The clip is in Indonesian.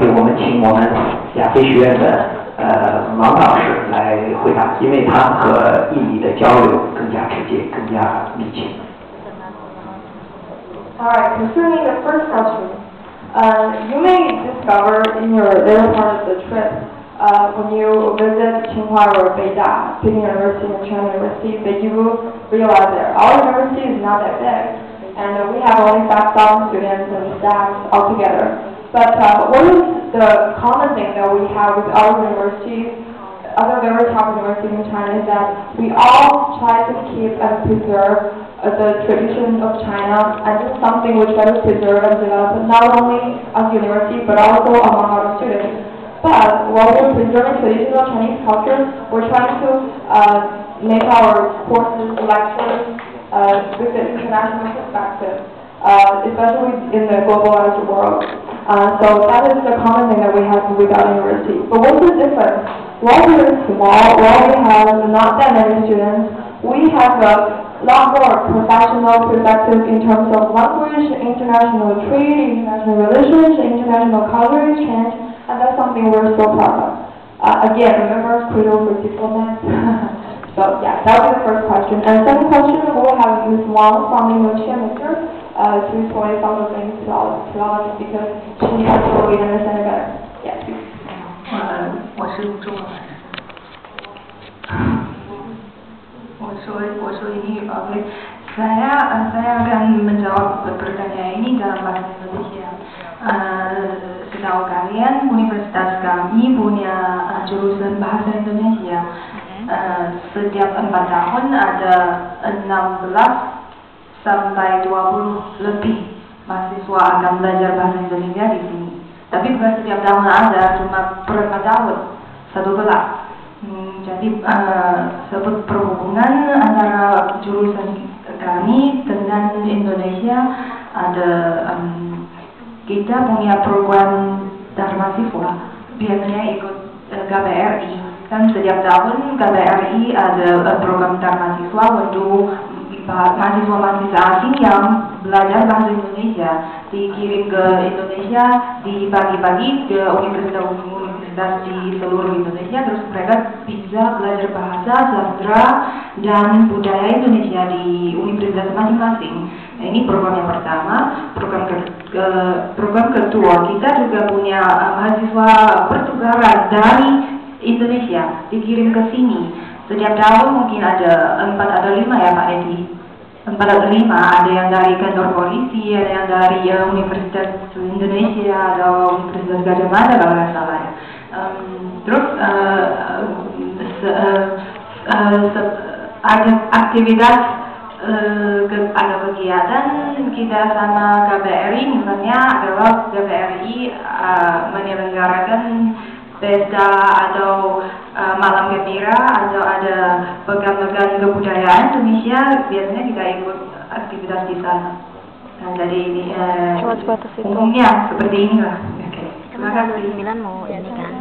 对，我们请我们亚非学院的王老师来回答，因为他和印尼的交流更加直接，更加密切。Alright, concerning the first question, you may discover in your later part of the trip, when you visit Tsinghua or Beida, Peking University and China University, that you will realize that our university is not that big, and we have only 5,000 students and staff altogether. But what is the common thing that we have with our universities, other very top universities in China, is that we all try to keep and preserve the tradition of China, and this is something we try to preserve and develop not only as a university but also among our students. But while we're preserving traditional Chinese culture, we're trying to make our courses, lectures with an international perspective, especially in the globalized world. So that is the common thing that we have with our university. But what's the difference? While we're small, while we have not that many students, we have a lot more professional perspective in terms of language, international trade, international relations, international culture exchange, and that's something we're so proud of. Again, remember, Credo for diplomats. So yeah, that was the first question. And second question, we'll have Ms. Wang from the Indonesia Minister to explain some of the things to us because she has to really understand it better. Yeah. 我是中文老师。我说英语 oke. Saya akan menjawab pertanyaan ini dalam bahasa Indonesia. Setahu kalian, universitas kami punya jurusan bahasa Indonesia. Setiap 4 tahun ada 16 sampai 20 lebih mahasiswa akan belajar bahasa Indonesia di sini. Tapi bukan setiap tahun ada, cuma per 4 tahun, 1 kelas. Jadi sebut perhubungan antara jurusan kami dengan Indonesia ada kita punya program Dharma Siswa, biasanya ikut KBRI. Kan setiap tahun KBRI ada program Dharma Siswa untuk mahasiswa-mahasiswa asing yang belajar bahasa Indonesia, dikirim ke Indonesia dibagi-bagi ke universitas di seluruh Indonesia, terus mereka bisa belajar bahasa, sastra, dan budaya Indonesia di universitas masing-masing. Nah, ini program yang pertama. Program kedua, kita juga punya mahasiswa pertukaran dari Indonesia dikirim ke sini. Setiap tahun mungkin ada 4 atau 5 ya Pak Edi. 4 atau 5, ada yang dari kantor polisi, ada yang dari Universitas Indonesia atau Universitas Gadjah Mada kalau nggak salah ya. Terus ada aktivitas, ada kegiatan kita sama KBRI, misalnya adalah KBRI menyelenggarakan pesta atau malam gembira atau ada pekan-pekan kebudayaan Indonesia, biasanya kita ikut aktivitas di sana. Nah, jadi ini umumnya seperti inilah. Oke. Terima kasih. 9 mau ini kan.